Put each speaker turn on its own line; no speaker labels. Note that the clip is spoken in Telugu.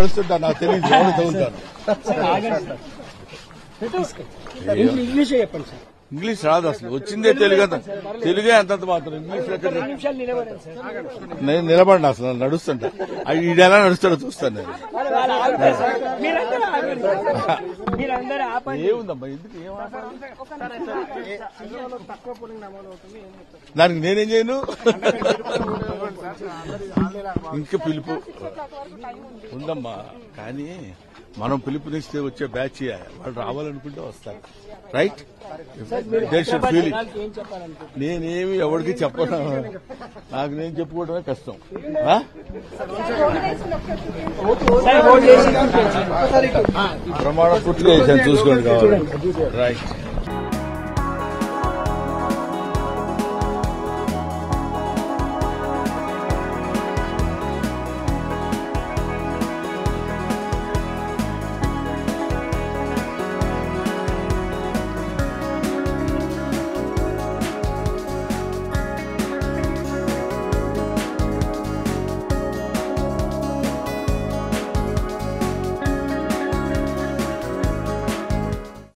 నడుస్తుంటా, నాకు తెలియదు ఎవరు చదువుతాను.
ఇంగ్లీష్ చెప్పండి సార్.
ఇంగ్లీష్ రాదు అసలు, వచ్చిందే తెలుగే అంతంత మాత్రం. ఇంగ్లీష్ నేను నిలబడిన అసలు నడుస్తుంటా, ఇది ఎలా నడుస్తాడో చూస్తాను నేను. ఏముందమ్మా ఎందుకు దానికి నేనేం చేయను. ఇంకా పిలుపు ఉందమ్మా, కానీ మనం పిలుపునిస్తే వచ్చే బ్యాచ్ వాళ్ళు రావాలనుకుంటే వస్తారు. రైట్, నేనేమి ఎవరికి చెప్పను, నాకు నేను చెప్పుకోవడమే కష్టం. ప్రమాణం పూర్తిగా చేశాను, చూసుకోండి కావాలి. రైట్.